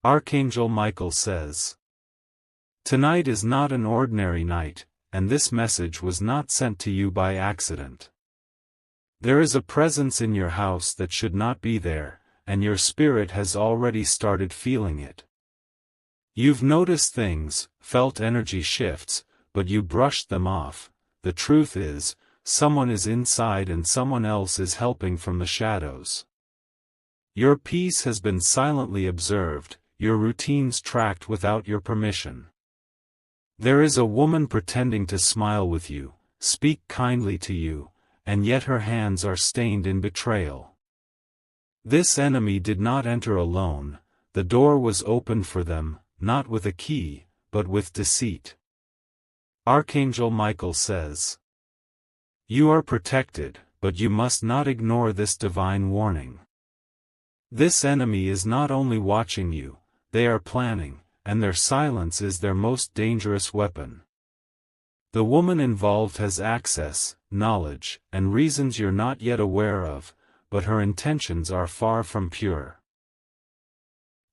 Archangel Michael says, "Tonight is not an ordinary night, and this message was not sent to you by accident. There is a presence in your house that should not be there, and your spirit has already started feeling it. You've noticed things, felt energy shifts, but you brushed them off. The truth is, someone is inside and someone else is helping from the shadows. Your peace has been silently observed, your routines tracked without your permission. There is a woman pretending to smile with you, speak kindly to you, and yet her hands are stained in betrayal. This enemy did not enter alone, the door was opened for them, not with a key, but with deceit." Archangel Michael says, "You are protected, but you must not ignore this divine warning. This enemy is not only watching you, they are planning, and their silence is their most dangerous weapon. The woman involved has access, knowledge, and reasons you're not yet aware of, but her intentions are far from pure."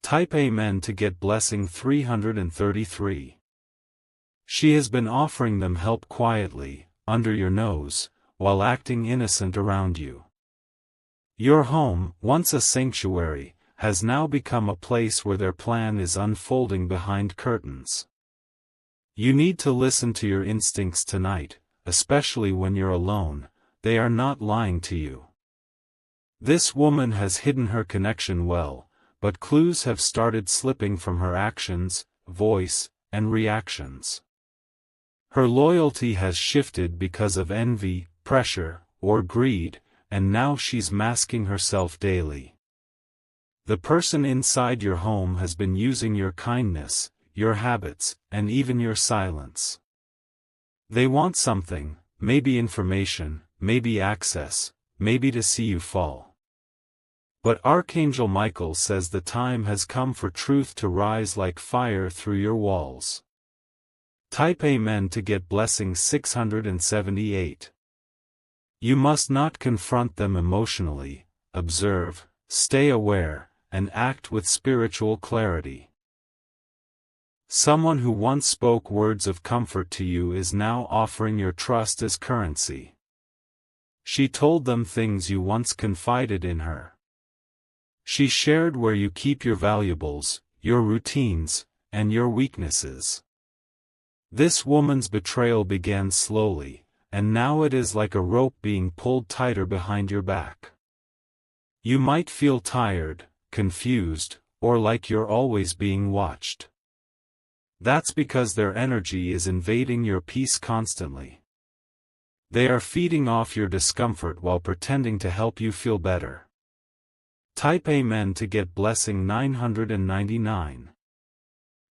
Type Amen to get blessing 333. She has been offering them help quietly, under your nose, while acting innocent around you. Your home, once a sanctuary, has now become a place where their plan is unfolding behind curtains. You need to listen to your instincts tonight, especially when you're alone. They are not lying to you. This woman has hidden her connection well, but clues have started slipping from her actions, voice, and reactions. Her loyalty has shifted because of envy, pressure, or greed, and now she's masking herself daily. The person inside your home has been using your kindness, your habits, and even your silence. They want something, maybe information, maybe access, maybe to see you fall. But Archangel Michael says the time has come for truth to rise like fire through your walls. Type Amen to get blessing 678. You must not confront them emotionally, observe, stay aware, and act with spiritual clarity. Someone who once spoke words of comfort to you is now offering your trust as currency. She told them things you once confided in her. She shared where you keep your valuables, your routines, and your weaknesses. This woman's betrayal began slowly, and now it is like a rope being pulled tighter behind your back. You might feel tired, confused, or like you're always being watched. That's because their energy is invading your peace constantly. They are feeding off your discomfort while pretending to help you feel better. Type Amen to get blessing 999.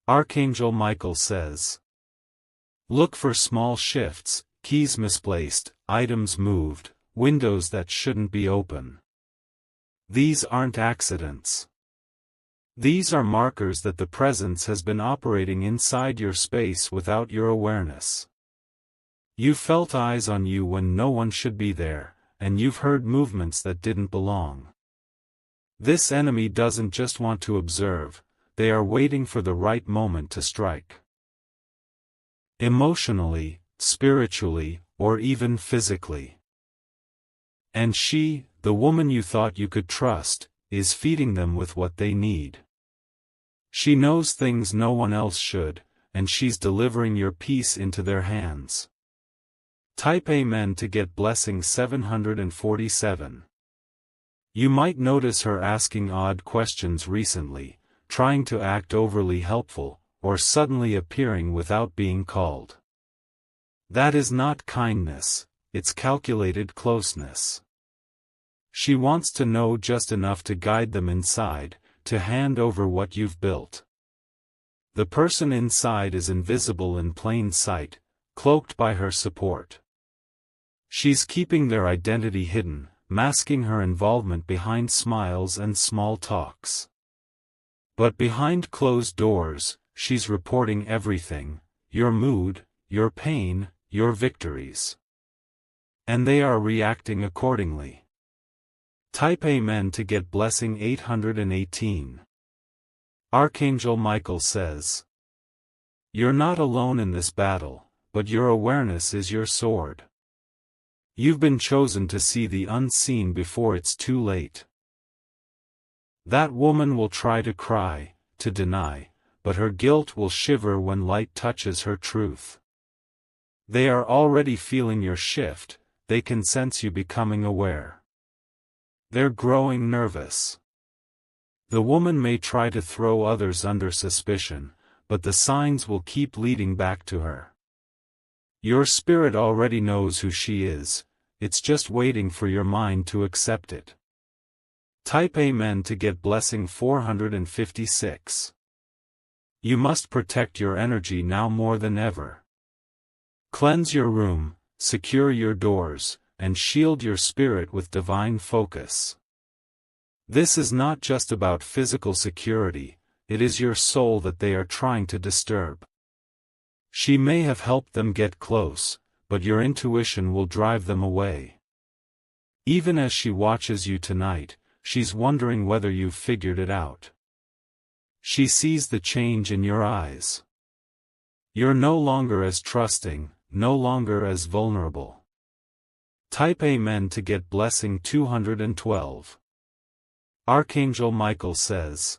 Archangel Michael says, "Look for small shifts, keys misplaced, items moved, windows that shouldn't be open. These aren't accidents. These are markers that the presence has been operating inside your space without your awareness. You felt eyes on you when no one should be there, and you've heard movements that didn't belong. This enemy doesn't just want to observe, they are waiting for the right moment to strike. Emotionally, spiritually, or even physically. And she, the woman you thought you could trust, is feeding them with what they need. She knows things no one else should, and she's delivering your peace into their hands." Type Amen to get blessing 747. You might notice her asking odd questions recently, trying to act overly helpful, or suddenly appearing without being called. That is not kindness, it's calculated closeness. She wants to know just enough to guide them inside, to hand over what you've built. The person inside is invisible in plain sight, cloaked by her support. She's keeping their identity hidden, masking her involvement behind smiles and small talks. But behind closed doors, she's reporting everything, your mood, your pain, your victories. And they are reacting accordingly. Type Amen to get blessing 818. Archangel Michael says, "You're not alone in this battle, but your awareness is your sword. You've been chosen to see the unseen before it's too late." That woman will try to cry, to deny, but her guilt will shiver when light touches her truth. They are already feeling your shift, they can sense you becoming aware. They're growing nervous. The woman may try to throw others under suspicion, but the signs will keep leading back to her. Your spirit already knows who she is, it's just waiting for your mind to accept it. Type Amen to get blessing 456. You must protect your energy now more than ever. Cleanse your room, secure your doors, and shield your spirit with divine focus. This is not just about physical security, it is your soul that they are trying to disturb. She may have helped them get close, but your intuition will drive them away. Even as she watches you tonight, she's wondering whether you've figured it out. She sees the change in your eyes. You're no longer as trusting, no longer as vulnerable. Type Amen to get blessing 212. Archangel Michael says,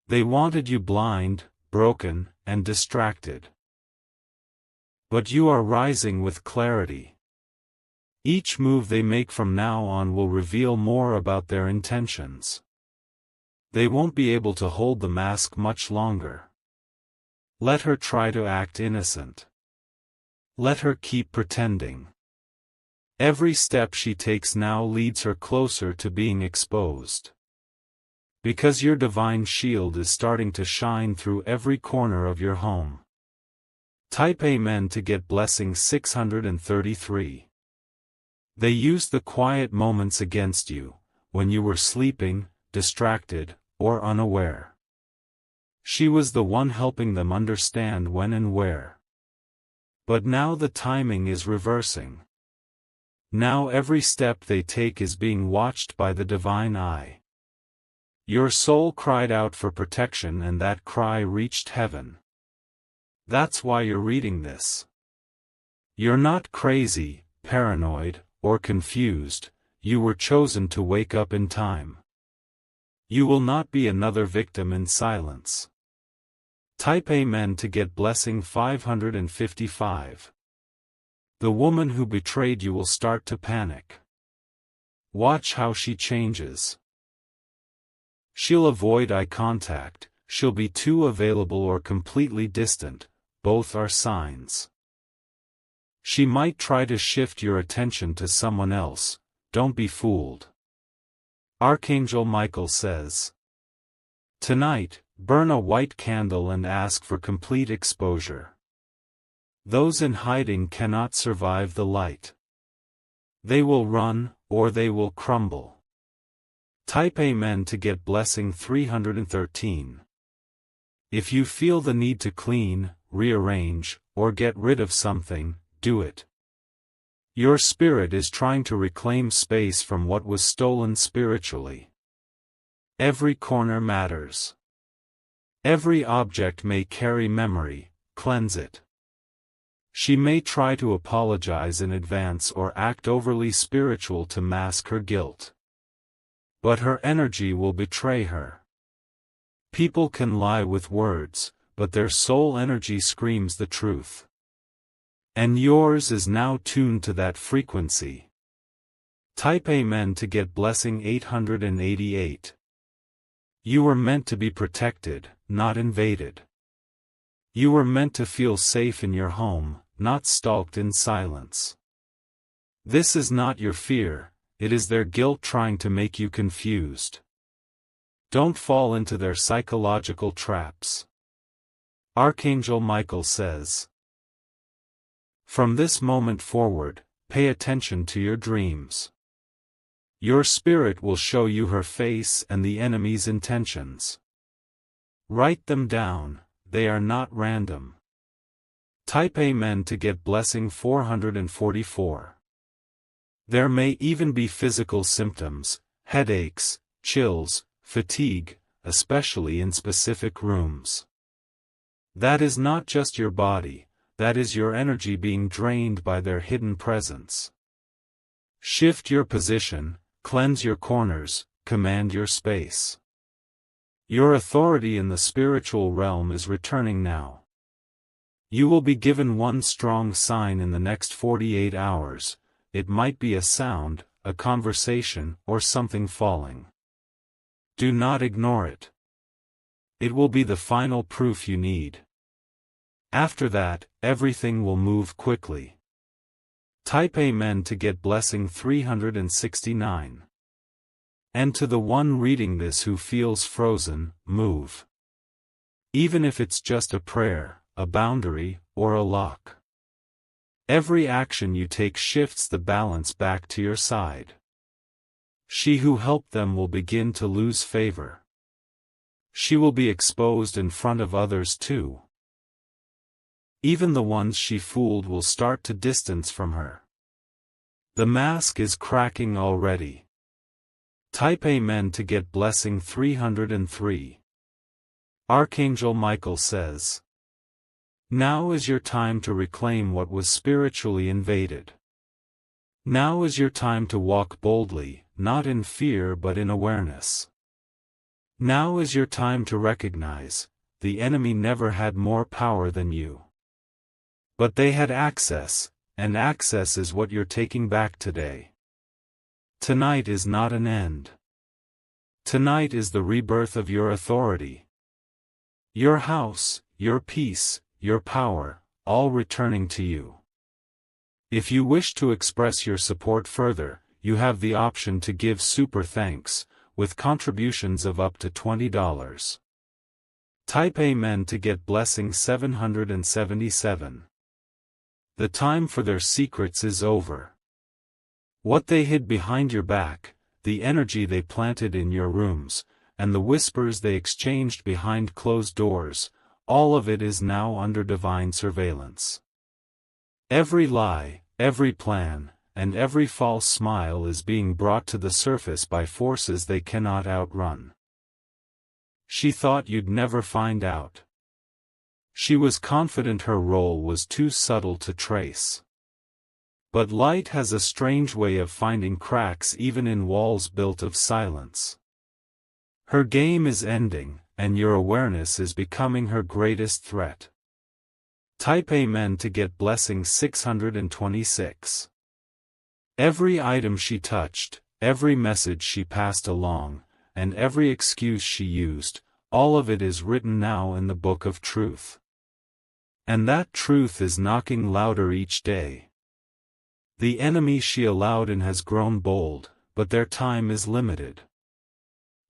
"They wanted you blind, broken, and distracted. But you are rising with clarity. Each move they make from now on will reveal more about their intentions. They won't be able to hold the mask much longer. Let her try to act innocent. Let her keep pretending. Every step she takes now leads her closer to being exposed. Because your divine shield is starting to shine through every corner of your home." Type Amen to get blessing 633. They used the quiet moments against you, when you were sleeping, distracted, or unaware. She was the one helping them understand when and where. But now the timing is reversing. Now every step they take is being watched by the divine eye. Your soul cried out for protection and that cry reached heaven. That's why you're reading this. You're not crazy, paranoid, or confused, you were chosen to wake up in time. You will not be another victim in silence. Type Amen to get blessing 555. The woman who betrayed you will start to panic. Watch how she changes. She'll avoid eye contact, she'll be too available or completely distant, both are signs. She might try to shift your attention to someone else, don't be fooled. Archangel Michael says, "Tonight, burn a white candle and ask for complete exposure. Those in hiding cannot survive the light. They will run, or they will crumble." Type Amen to get blessing 313. If you feel the need to clean, rearrange, or get rid of something, do it. Your spirit is trying to reclaim space from what was stolen spiritually. Every corner matters. Every object may carry memory, cleanse it. She may try to apologize in advance or act overly spiritual to mask her guilt. But her energy will betray her. People can lie with words, but their soul energy screams the truth. And yours is now tuned to that frequency. Type Amen to get blessing 888. You were meant to be protected, not invaded. You were meant to feel safe in your home, not stalked in silence. This is not your fear, it is their guilt trying to make you confused. Don't fall into their psychological traps. Archangel Michael says, "From this moment forward, pay attention to your dreams. Your spirit will show you her face and the enemy's intentions. Write them down, they are not random." Type Amen to get blessing 444. There may even be physical symptoms, headaches, chills, fatigue, especially in specific rooms. That is not just your body, that is your energy being drained by their hidden presence. Shift your position, cleanse your corners, command your space. Your authority in the spiritual realm is returning now. You will be given one strong sign in the next 48 hours, it might be a sound, a conversation, or something falling. Do not ignore it. It will be the final proof you need. After that, everything will move quickly. Type Amen to get blessing 369. And to the one reading this who feels frozen, move. Even if it's just a prayer, a boundary, or a lock. Every action you take shifts the balance back to your side. She who helped them will begin to lose favor. She will be exposed in front of others too. Even the ones she fooled will start to distance from her. The mask is cracking already. Type Amen to get blessing 303. Archangel Michael says, now is your time to reclaim what was spiritually invaded. Now is your time to walk boldly, not in fear but in awareness. Now is your time to recognize, the enemy never had more power than you. But they had access, and access is what you're taking back today. Tonight is not an end. Tonight is the rebirth of your authority. Your house, your peace, your power, all returning to you. If you wish to express your support further, you have the option to give super thanks, with contributions of up to $20. Type Amen to get blessing 777. The time for their secrets is over. What they hid behind your back, the energy they planted in your rooms, and the whispers they exchanged behind closed doors, all of it is now under divine surveillance. Every lie, every plan, and every false smile is being brought to the surface by forces they cannot outrun. She thought you'd never find out. She was confident her role was too subtle to trace. But light has a strange way of finding cracks even in walls built of silence. Her game is ending, and your awareness is becoming her greatest threat. Type Amen to get blessing 626. Every item she touched, every message she passed along, and every excuse she used, all of it is written now in the book of truth. And that truth is knocking louder each day. The enemy she allowed in has grown bold, but their time is limited.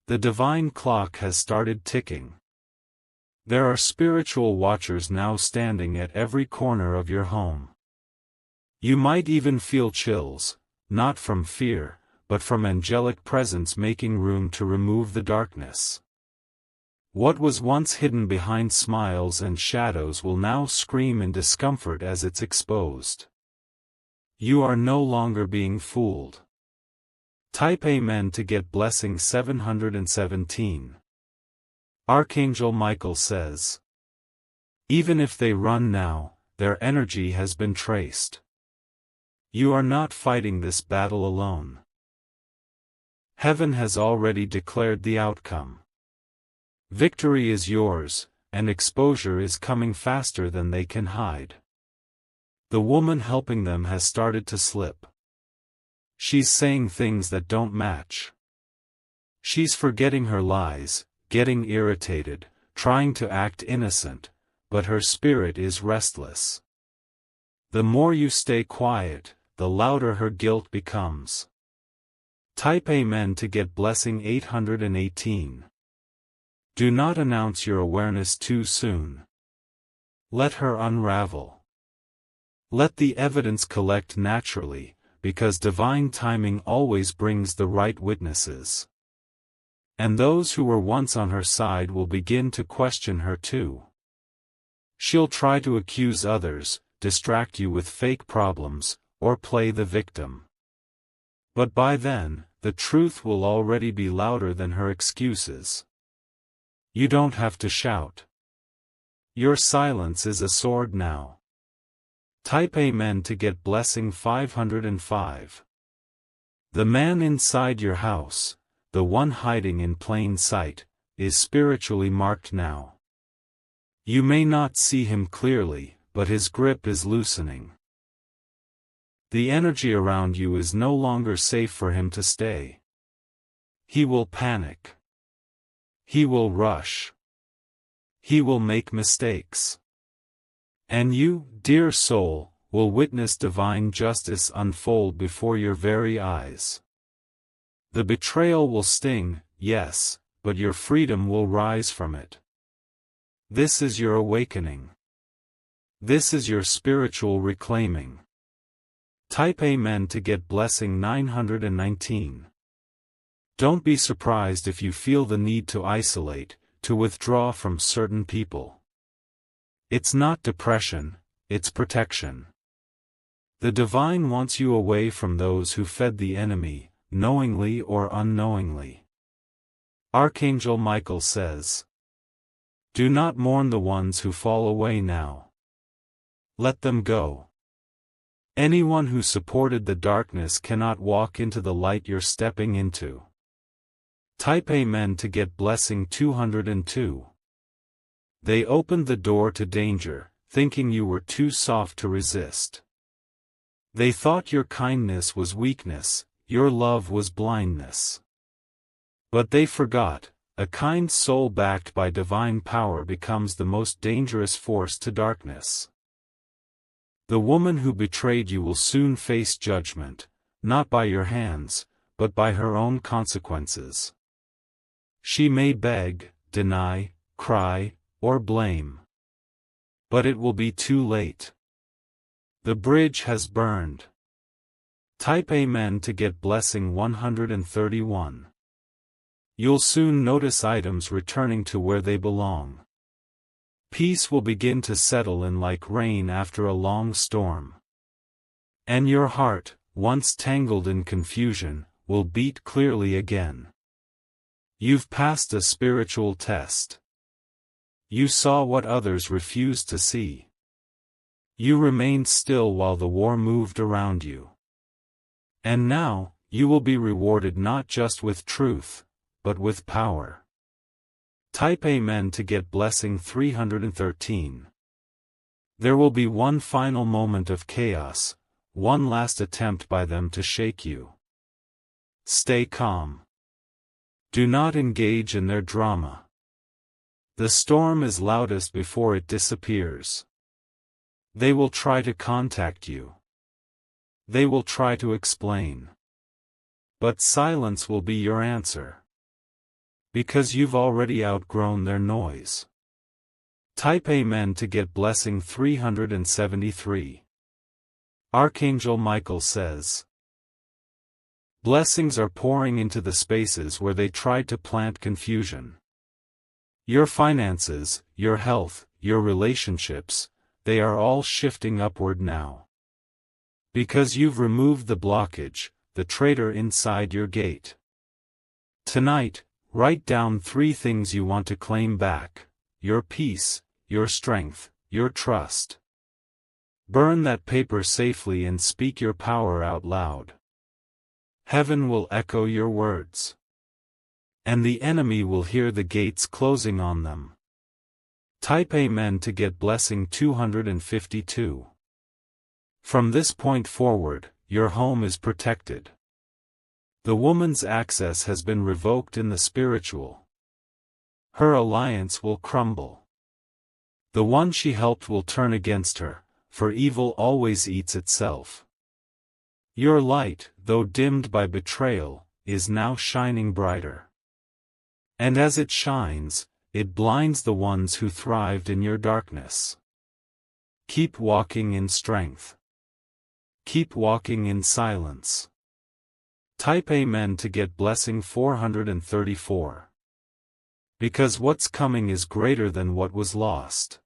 The divine clock has started ticking. There are spiritual watchers now standing at every corner of your home. You might even feel chills, not from fear, but from angelic presence making room to remove the darkness. What was once hidden behind smiles and shadows will now scream in discomfort as it's exposed. You are no longer being fooled. Type Amen to get blessing 717. Archangel Michael says, even if they run now, their energy has been traced. You are not fighting this battle alone. Heaven has already declared the outcome. Victory is yours, and exposure is coming faster than they can hide. The woman helping them has started to slip. She's saying things that don't match. She's forgetting her lies, getting irritated, trying to act innocent, but her spirit is restless. The more you stay quiet, the louder her guilt becomes. Type Amen to get blessing 818. Do not announce your awareness too soon. Let her unravel. Let the evidence collect naturally, because divine timing always brings the right witnesses. And those who were once on her side will begin to question her too. She'll try to accuse others, distract you with fake problems, or play the victim. But by then, the truth will already be louder than her excuses. You don't have to shout. Your silence is a sword now. Type Amen to get blessing 505. The man inside your house, the one hiding in plain sight, is spiritually marked now. You may not see him clearly, but his grip is loosening. The energy around you is no longer safe for him to stay. He will panic. He will rush. He will make mistakes. And you, dear soul, will witness divine justice unfold before your very eyes. The betrayal will sting, yes, but your freedom will rise from it. This is your awakening. This is your spiritual reclaiming. Type Amen to get blessing 919. Don't be surprised if you feel the need to isolate, to withdraw from certain people. It's not depression, it's protection. The divine wants you away from those who fed the enemy, knowingly or unknowingly. Archangel Michael says, "Do not mourn the ones who fall away now. Let them go. Anyone who supported the darkness cannot walk into the light you're stepping into." Type Amen to get blessing 202. They opened the door to danger, thinking you were too soft to resist. They thought your kindness was weakness, your love was blindness. But they forgot, a kind soul backed by divine power becomes the most dangerous force to darkness. The woman who betrayed you will soon face judgment, not by your hands, but by her own consequences. She may beg, deny, cry, or blame. But it will be too late. The bridge has burned. Type Amen to get blessing 131. You'll soon notice items returning to where they belong. Peace will begin to settle in like rain after a long storm. And your heart, once tangled in confusion, will beat clearly again. You've passed a spiritual test. You saw what others refused to see. You remained still while the war moved around you. And now, you will be rewarded not just with truth, but with power. Type Amen to get blessing 313. There will be one final moment of chaos, one last attempt by them to shake you. Stay calm. Do not engage in their drama. The storm is loudest before it disappears. They will try to contact you. They will try to explain. But silence will be your answer. Because you've already outgrown their noise. Type Amen to get blessing 373. Archangel Michael says, blessings are pouring into the spaces where they tried to plant confusion. Your finances, your health, your relationships, they are all shifting upward now. Because you've removed the blockage, the traitor inside your gate. Tonight, write down 3 things you want to claim back: your peace, your strength, your trust. Burn that paper safely and speak your power out loud. Heaven will echo your words. And the enemy will hear the gates closing on them. Type Amen to get blessing 252. From this point forward, your home is protected. The woman's access has been revoked in the spiritual. Her alliance will crumble. The one she helped will turn against her, for evil always eats itself. Your light, though dimmed by betrayal, is now shining brighter. And as it shines, it blinds the ones who thrived in your darkness. Keep walking in strength. Keep walking in silence. Type Amen to get blessing 434. Because what's coming is greater than what was lost.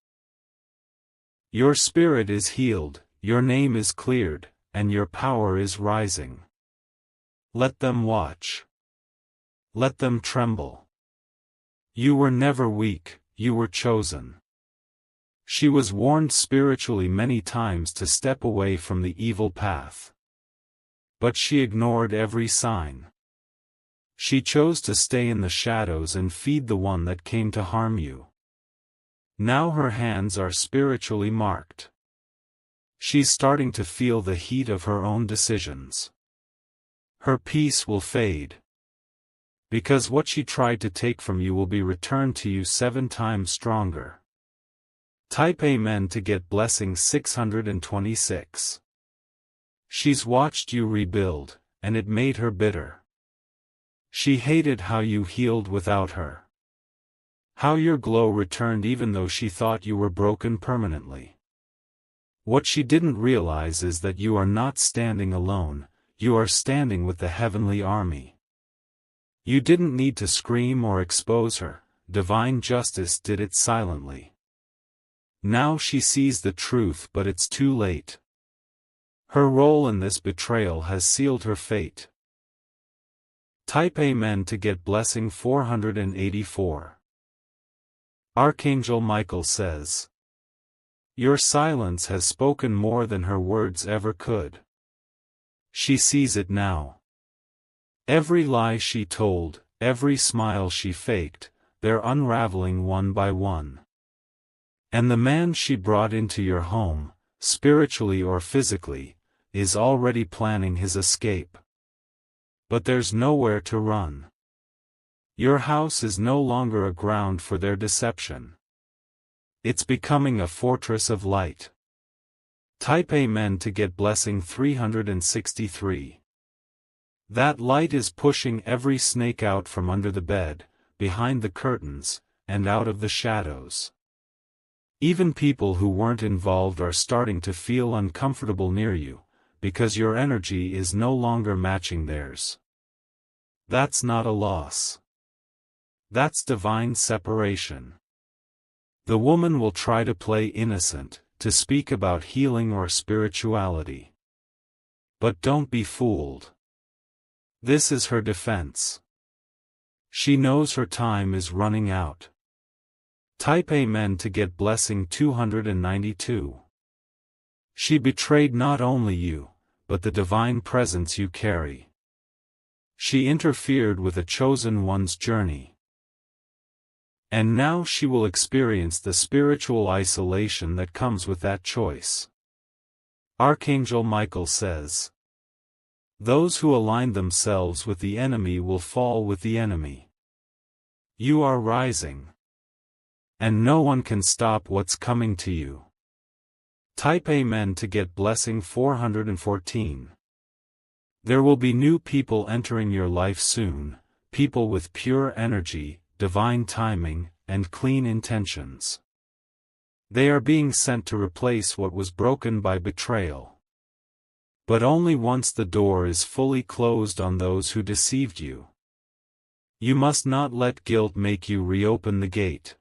Your spirit is healed, your name is cleared, and your power is rising. Let them watch. Let them tremble. You were never weak, you were chosen. She was warned spiritually many times to step away from the evil path. But she ignored every sign. She chose to stay in the shadows and feed the one that came to harm you. Now her hands are spiritually marked. She's starting to feel the heat of her own decisions. Her peace will fade. Because what she tried to take from you will be returned to you 7 times stronger. Type Amen to get blessing 626. She's watched you rebuild, and it made her bitter. She hated how you healed without her. How your glow returned even though she thought you were broken permanently. What she didn't realize is that you are not standing alone, you are standing with the heavenly army. You didn't need to scream or expose her, divine justice did it silently. Now she sees the truth, but it's too late. Her role in this betrayal has sealed her fate. Type Amen to get blessing 484. Archangel Michael says, your silence has spoken more than her words ever could. She sees it now. Every lie she told, every smile she faked, they're unraveling one by one. And the man she brought into your home, spiritually or physically, is already planning his escape. But there's nowhere to run. Your house is no longer a ground for their deception. It's becoming a fortress of light. Type Amen to get blessing 363. That light is pushing every snake out from under the bed, behind the curtains, and out of the shadows. Even people who weren't involved are starting to feel uncomfortable near you, because your energy is no longer matching theirs. That's not a loss. That's divine separation. The woman will try to play innocent, to speak about healing or spirituality. But don't be fooled. This is her defense. She knows her time is running out. Type Amen to get blessing 292. She betrayed not only you, but the divine presence you carry. She interfered with a chosen one's journey. And now she will experience the spiritual isolation that comes with that choice. Archangel Michael says, those who align themselves with the enemy will fall with the enemy. You are rising. And no one can stop what's coming to you. Type Amen to get blessing 414. There will be new people entering your life soon, people with pure energy, divine timing, and clean intentions. They are being sent to replace what was broken by betrayal. But only once the door is fully closed on those who deceived you. You must not let guilt make you reopen the gate.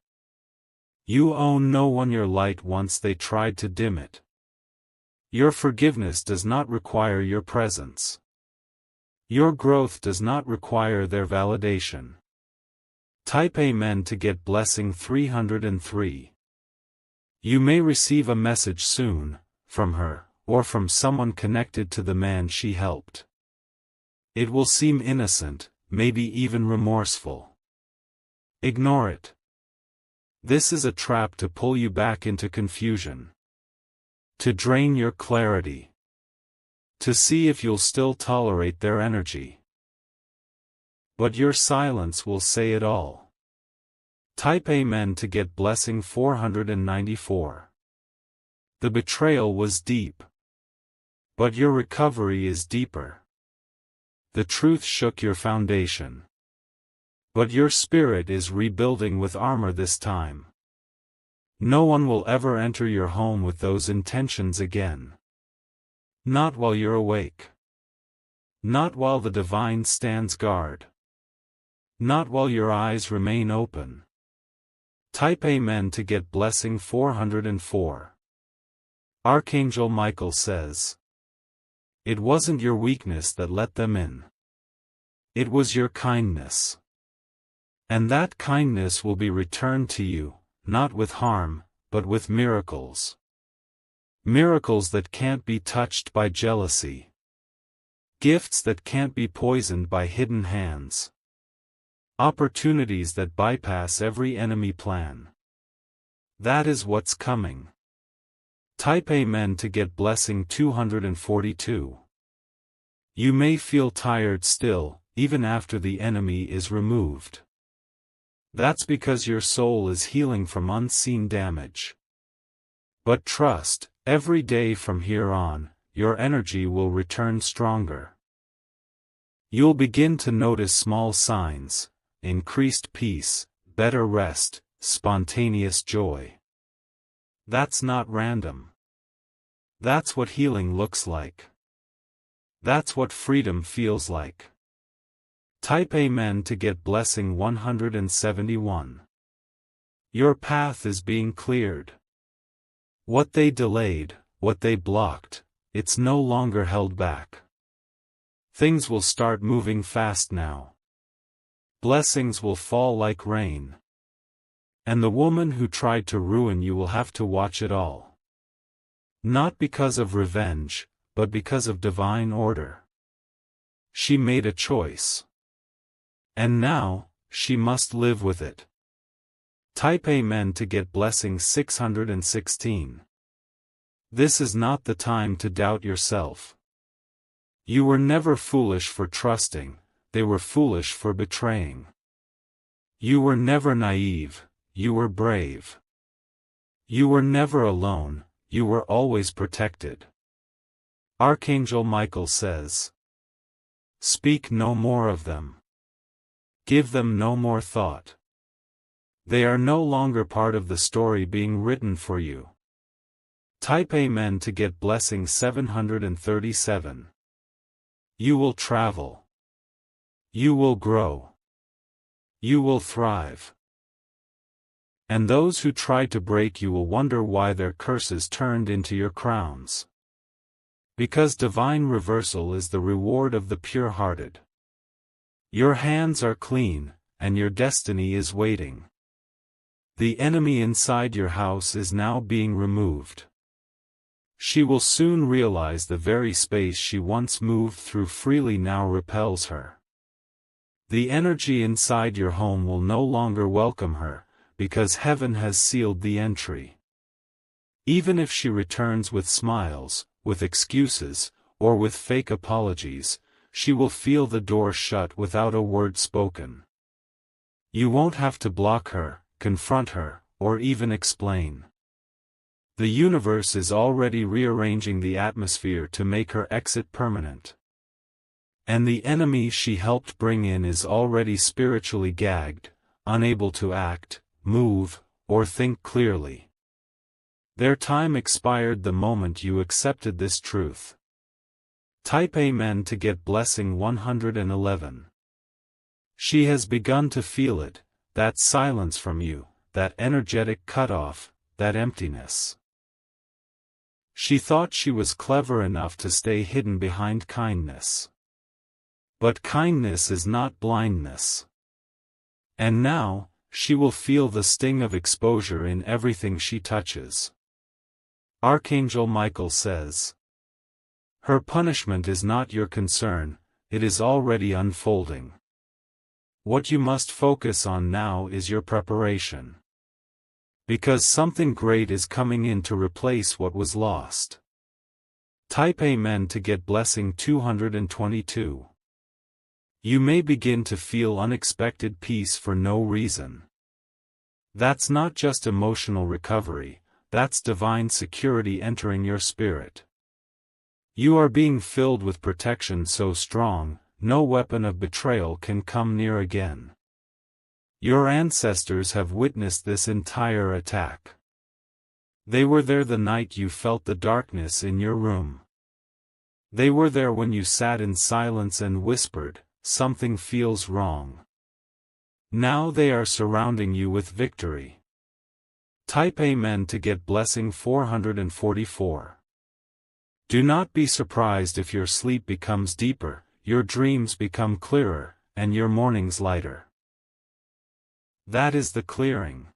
You owe no one your light once they tried to dim it. Your forgiveness does not require your presence. Your growth does not require their validation. Type Amen to get blessing 303. You may receive a message soon, from her, or from someone connected to the man she helped. It will seem innocent, maybe even remorseful. Ignore it. This is a trap to pull you back into confusion. To drain your clarity. To see if you'll still tolerate their energy. But your silence will say it all. Type Amen to get blessing 494. The betrayal was deep. But your recovery is deeper. The truth shook your foundation. But your spirit is rebuilding with armor this time. No one will ever enter your home with those intentions again. Not while you're awake. Not while the divine stands guard. Not while your eyes remain open. Type Amen to get blessing 404. Archangel Michael says, it wasn't your weakness that let them in. It was your kindness. And that kindness will be returned to you, not with harm, but with miracles. Miracles that can't be touched by jealousy. Gifts that can't be poisoned by hidden hands. Opportunities that bypass every enemy plan. That is what's coming. Type Amen to get blessing 242. You may feel tired still, even after the enemy is removed. That's because your soul is healing from unseen damage. But trust, every day from here on, your energy will return stronger. You'll begin to notice small signs: increased peace, better rest, spontaneous joy. That's not random. That's what healing looks like. That's what freedom feels like. Type Amen to get blessing 171. Your path is being cleared. What they delayed, what they blocked, it's no longer held back. Things will start moving fast now. Blessings will fall like rain. And the woman who tried to ruin you will have to watch it all. Not because of revenge, but because of divine order. She made a choice. And now, she must live with it. Type Amen to get blessing 616. This is not the time to doubt yourself. You were never foolish for trusting, they were foolish for betraying. You were never naive, you were brave. You were never alone, you were always protected. Archangel Michael says, speak no more of them. Give them no more thought. They are no longer part of the story being written for you. Type Amen to get blessing 737. You will travel. You will grow. You will thrive. And those who try to break you will wonder why their curses turned into your crowns. Because divine reversal is the reward of the pure-hearted. Your hands are clean, and your destiny is waiting. The enemy inside your house is now being removed. She will soon realize the very space she once moved through freely now repels her. The energy inside your home will no longer welcome her, because heaven has sealed the entry. Even if she returns with smiles, with excuses, or with fake apologies, she will feel the door shut without a word spoken. You won't have to block her, confront her, or even explain. The universe is already rearranging the atmosphere to make her exit permanent. And the enemy she helped bring in is already spiritually gagged, unable to act, move, or think clearly. Their time expired the moment you accepted this truth. Type Amen to get blessing 111. She has begun to feel it, that silence from you, that energetic cutoff, that emptiness. She thought she was clever enough to stay hidden behind kindness. But kindness is not blindness. And now, she will feel the sting of exposure in everything she touches. Archangel Michael says, her punishment is not your concern, it is already unfolding. What you must focus on now is your preparation. Because something great is coming in to replace what was lost. Type Amen to get blessing 222. You may begin to feel unexpected peace for no reason. That's not just emotional recovery, that's divine security entering your spirit. You are being filled with protection so strong, no weapon of betrayal can come near again. Your ancestors have witnessed this entire attack. They were there the night you felt the darkness in your room. They were there when you sat in silence and whispered, something feels wrong. Now they are surrounding you with victory. Type Amen to get blessing 444. Do not be surprised if your sleep becomes deeper, your dreams become clearer, and your mornings lighter. That is the clearing.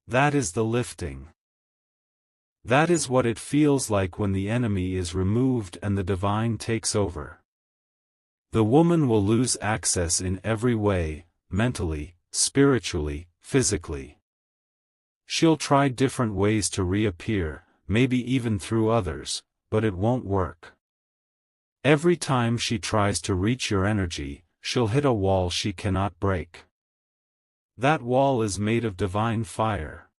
That is the lifting. That is what it feels like when the enemy is removed and the divine takes over. The woman will lose access in every way, mentally, spiritually, physically. She'll try different ways to reappear, maybe even through others, but it won't work. Every time she tries to reach your energy, she'll hit a wall she cannot break. That wall is made of divine fire.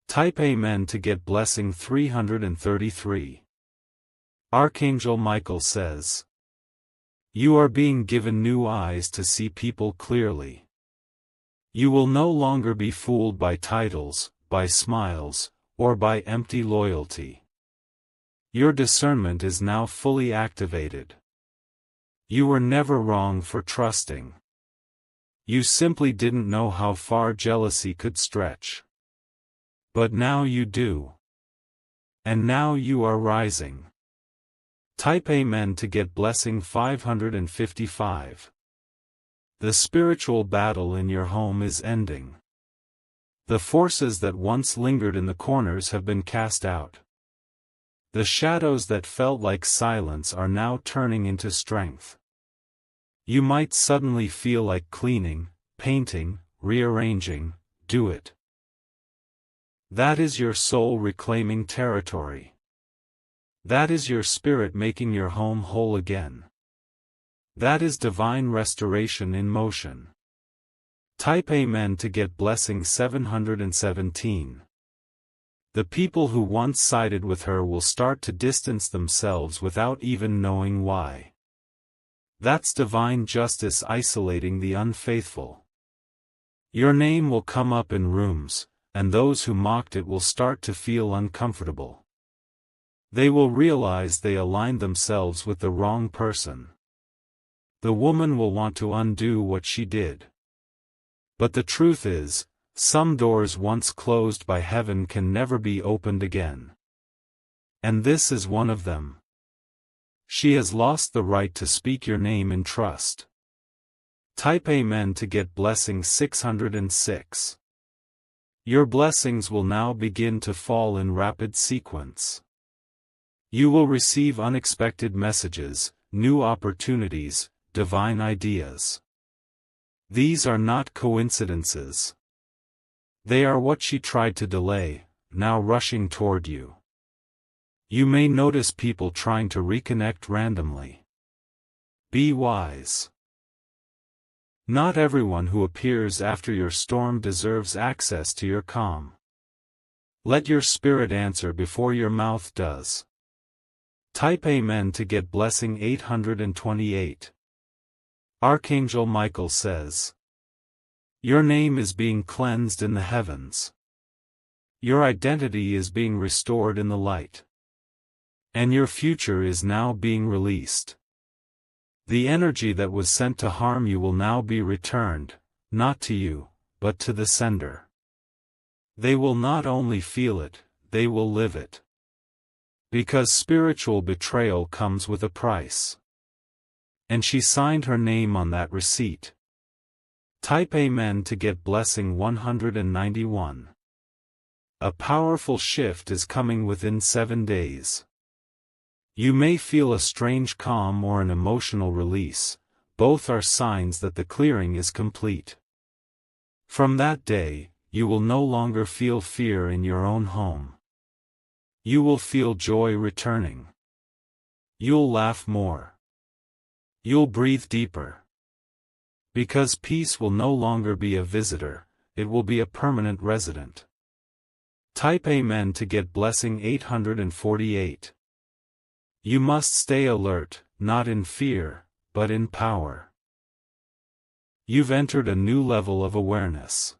Type Amen to get blessing 333. Archangel Michael says, you are being given new eyes to see people clearly. You will no longer be fooled by titles, by smiles, or by empty loyalty. Your discernment is now fully activated. You were never wrong for trusting. You simply didn't know how far jealousy could stretch. But now you do. And now you are rising. Type Amen to get blessing 555. The spiritual battle in your home is ending. The forces that once lingered in the corners have been cast out. The shadows that felt like silence are now turning into strength. You might suddenly feel like cleaning, painting, rearranging. Do it. That is your soul reclaiming territory. That is your spirit making your home whole again. That is divine restoration in motion. Type Amen to get blessing 717. The people who once sided with her will start to distance themselves without even knowing why. That's divine justice isolating the unfaithful. Your name will come up in rooms, and those who mocked it will start to feel uncomfortable. They will realize they aligned themselves with the wrong person. The woman will want to undo what she did. But the truth is, some doors once closed by heaven can never be opened again. And this is one of them. She has lost the right to speak your name in trust. Type Amen to get blessing 606. Your blessings will now begin to fall in rapid sequence. You will receive unexpected messages, new opportunities, divine ideas. These are not coincidences. They are what she tried to delay, now rushing toward you. You may notice people trying to reconnect randomly. Be wise. Not everyone who appears after your storm deserves access to your calm. Let your spirit answer before your mouth does. Type Amen to get blessing 828. Archangel Michael says, your name is being cleansed in the heavens. Your identity is being restored in the light. And your future is now being released. The energy that was sent to harm you will now be returned, not to you, but to the sender. They will not only feel it, they will live it. Because spiritual betrayal comes with a price. And she signed her name on that receipt. Type Amen to get blessing 191. A powerful shift is coming within 7 days. You may feel a strange calm or an emotional release, both are signs that the clearing is complete. From that day, you will no longer feel fear in your own home. You will feel joy returning. You'll laugh more. You'll breathe deeper. Because peace will no longer be a visitor, it will be a permanent resident. Type Amen to get blessing 848. You must stay alert, not in fear, but in power. You've entered a new level of awareness.